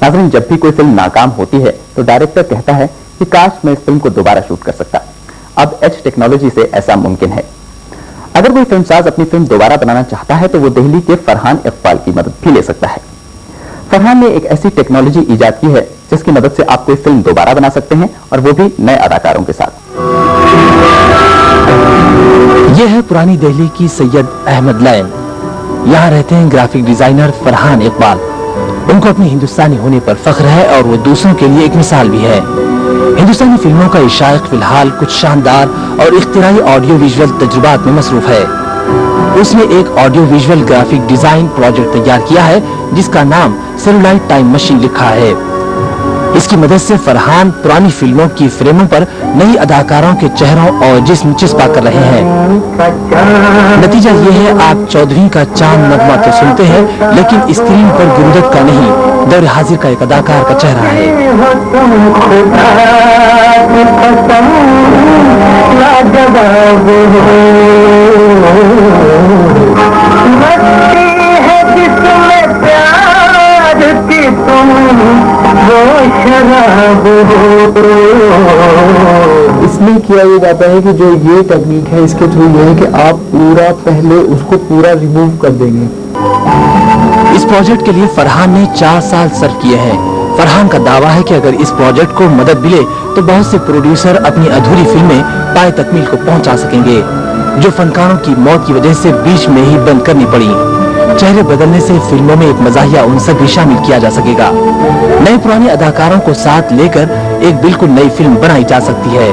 नाज़रीन, जब भी कोई फिल्म नाकाम होती है तो डायरेक्टर कहता है कि काश मैं इस फिल्म को दोबारा शूट कर सकता। अब एच टेक्नोलॉजी से ऐसा मुमकिन है। अगर कोई फिल्मसाज अपनी फिल्म दोबारा बनाना चाहता है तो वो दिल्ली के फरहान इकबाल की मदद भी ले सकता है। फरहान ने एक ऐसी टेक्नोलॉजी इजाद की है जिसकी मदद से आप कोई फिल्म दोबारा बना सकते हैं, और वो भी नए अदाकारों के साथ। यह है पुरानी दिल्ली की सैयद अहमद लैन। यहाँ रहते हैं ग्राफिक डिजाइनर फरहान इकबाल। उनको अपने हिंदुस्तानी होने पर फख्र है और वो दूसरों के लिए एक मिसाल भी है। हिंदुस्तानी फिल्मों का इशाक फिलहाल कुछ शानदार और इख्तिराई ऑडियो विजुअल तजुर्बात में मसरूफ है। उसने एक audio visual graphic design project तैयार किया है जिसका नाम सेलुलाइट टाइम मशीन लिखा है। इसकी मदद से फरहान पुरानी फिल्मों की फ्रेमों पर नई अदाकारों के चेहरों और जिस्म चिस्पा कर रहे हैं। नतीजा ये है, आप चौधरी का चांद नगमा तो सुनते हैं लेकिन स्क्रीन पर गुरुदत का नहीं, दौर हाजिर का एक अदाकार का चेहरा है। इसलिए किया ये जाता है कि जो ये टेक्निक है इसके थ्रू ये है कि आप पूरा पहले उसको पूरा रिमूव कर देंगे। इस प्रोजेक्ट के लिए फरहान ने 4 साल सर्व किए हैं। फरहान का दावा है कि अगर इस प्रोजेक्ट को मदद मिले तो बहुत से प्रोड्यूसर अपनी अधूरी फिल्में पाए तकमील को पहुंचा सकेंगे, जो फनकारों की मौत की वजह से बीच में ही बंद करनी पड़ी। चेहरे बदलने से फिल्मों में एक मज़ाहिया उनसर भी शामिल किया जा सकेगा। नए पुराने अदाकारों को साथ लेकर एक बिल्कुल नई फिल्म बनाई जा सकती है।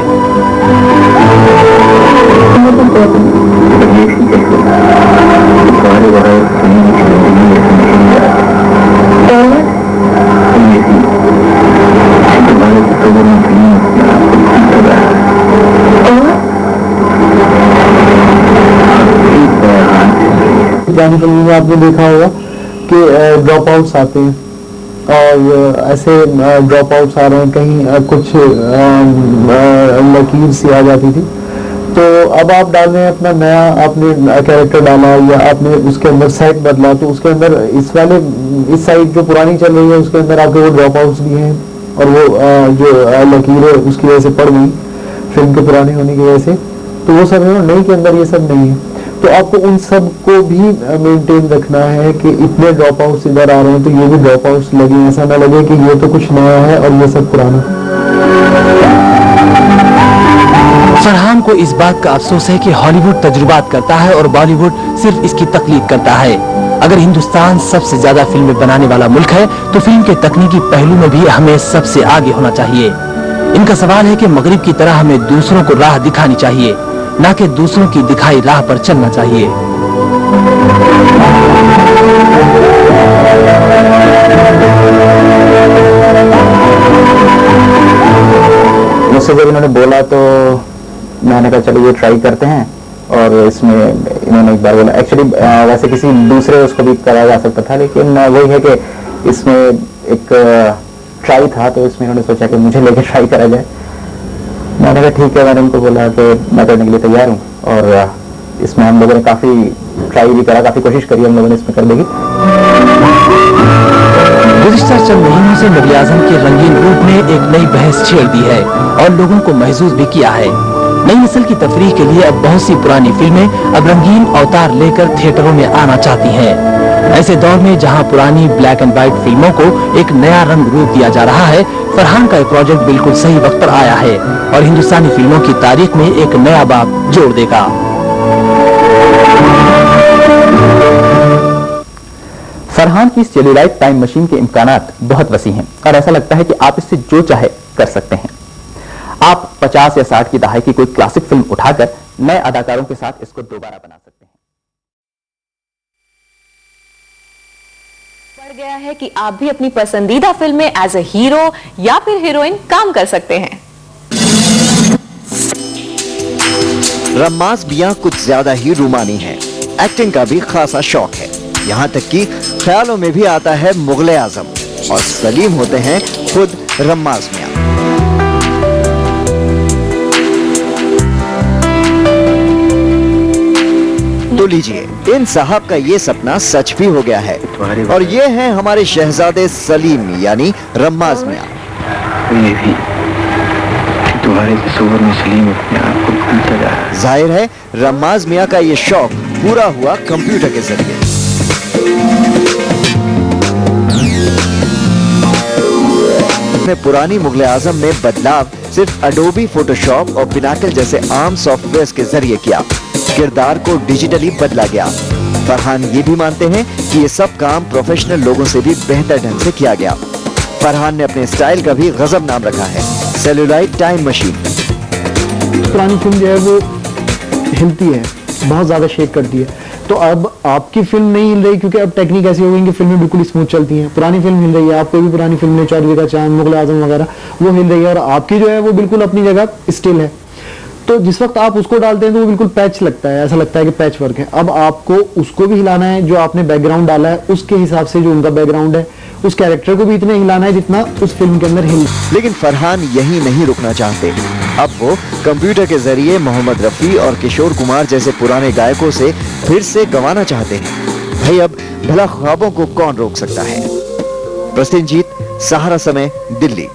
पुरानी फिल्म में आपने देखा होगा कि ड्रॉप आउट्स आते हैं और ऐसे ड्रॉप आउट्स आ रहे हैं, कहीं कुछ लकीर सी आ जाती थी। तो अब आप डाल रहे हैं अपना नया, आपने कैरेक्टर डाला या आपने उसके अंदर सेट बदला, तो उसके अंदर इस साइड जो पुरानी चल रही है उसके अंदर आपके वो ड्रॉप आउट्स भी हैं और वो जो लकीर है उसकी वजह से पड़ गई फिल्म के पुराने होने की वजह से, तो वो सब है। नई के अंदर ये सब नहीं है, तो आपको उन सब को भी मेंटेन रखना है कि इतने ड्रॉप आउट्स इधर आ रहे हैं तो ये भी ड्रॉप आउट्स लगे, ऐसा ना लगे कि ये तो कुछ नया है और ये सब पुराना। फरहान को इस बात का अफसोस है कि हॉलीवुड तजुर्बात करता है और बॉलीवुड सिर्फ इसकी तकलीद करता है। अगर हिंदुस्तान सबसे ज्यादा फिल्में बनाने वाला मुल्क है तो फिल्म के तकनीकी पहलू में भी हमें सबसे आगे होना चाहिए। इनका सवाल है कि मगरिब की तरह हमें दूसरों को राह दिखानी चाहिए, ना कि दूसरों की दिखाई राह पर चलना चाहिए। मुझसे जब इन्होंने बोला तो मैंने कहा चलो ये ट्राई करते हैं, और इसमें इन्होंने एक बार बोला, एक्चुअली वैसे किसी दूसरे उसको भी कराया जा सकता था, लेकिन वही है कि इसमें एक ट्राई था तो इसमें इन्होंने सोचा कि मुझे लेके ट्राई करा जाए। मैंने कहा ठीक है, मैंने उनको बोला कि मैं करने के लिए तैयार हूँ, और इसमें हम लोगों ने काफ़ी ट्राई भी करा, काफ़ी कोशिश करी हम लोगों ने इसमें कर देगी। गुज़िश्ता चंद महीनों से नबी आज़म के रंगीन रूप ने एक नई बहस छेड़ दी है और लोगों को महसूस भी किया है। नई नस्ल की तफरीह के लिए अब बहुत सी पुरानी फिल्में अब रंगीन अवतार लेकर थिएटरों में आना चाहती हैं। ऐसे दौर में जहां पुरानी ब्लैक एंड व्हाइट फिल्मों को एक नया रंग रूप दिया जा रहा है, फरहान का एक प्रोजेक्ट बिल्कुल सही वक्त पर आया है और हिंदुस्तानी फिल्मों की तारीख में एक नया बाब जोड़ देगा। फरहान की सेलुलाइट टाइम मशीन के इम्कानात बहुत वसी हैं और ऐसा लगता है कि आप इससे जो चाहे कर सकते हैं। आप 50 या 60 की दहाई की कोई क्लासिक फिल्म उठाकर नए अदाकारों के साथ इसको दोबारा बना सकते हैं। बढ़ गया है कि आप भी अपनी पसंदीदा फिल्म में एज ए हीरो या फिर हीरोइन काम कर सकते हैं। रम्मास बिया कुछ ज्यादा ही रूमानी है, एक्टिंग का भी खासा शौक है, यहाँ तक कि ख्यालों में भी आता है मुगले आजम, और सलीम होते हैं खुद रम्मास मियां। तो लीजिए, इन साहब का ये सपना सच भी हो गया है और ये हैं हमारे शहजादे सलीम यानी रम्माज मियां। ये भी तुम्हारे तस्वीर में सलीम अपने आप को भूलता जा रहा है। जाहिर है रम्माज मियां का ये शौक पूरा हुआ कंप्यूटर के जरिए। पुरानी मुगले आजम में बदलाव सिर्फ एडोबी फोटोशॉप और पिनाकल जैसे आम सॉफ्टवेयर के जरिए किया। किरदार को डिजिटली बदला गया। फरहान ये भी मानते हैं कि ये सब काम प्रोफेशनल लोगों से भी बेहतर ढंग से किया गया। फरहान ने अपने स्टाइल का भी गजब नाम रखा है, सेलुलाइट टाइम मशीन। पुरानी फिल्म जो है वो हिलती है, बहुत ज्यादा शेक करती है, तो अब आपकी फिल्म नहीं हिल रही क्योंकि अब टेक्निक ऐसी हो गई कि फिल्में बिल्कुल स्मूथ चलती हैं। पुरानी फिल्म हिल रही है, आप कोई भी पुरानी फिल्म में चौधरी का चांद, मुगल आजम वगैरह, वो हिल रही है और आपकी जो है वो बिल्कुल अपनी जगह स्टिल है। तो जिस वक्त आप उसको डालते हैं तो वो बिल्कुल पैच लगता है, ऐसा लगता है कि पैच वर्क है। अब आपको उसको भी हिलाना है, जो आपने बैकग्राउंड डाला है उसके हिसाब से जो उनका बैकग्राउंड है, उस कैरेक्टर को भी इतने हिलाना है जितना उस फिल्म के अंदर हिल। लेकिन फरहान यही नहीं रुकना चाहते। अब वो कंप्यूटर के जरिए मोहम्मद रफी और किशोर कुमार जैसे पुराने गायकों से फिर से गवाना चाहते हैं। भाई अब भला ख्वाबों को कौन रोक सकता है। प्रसिंजीत, सहारा समय, दिल्ली।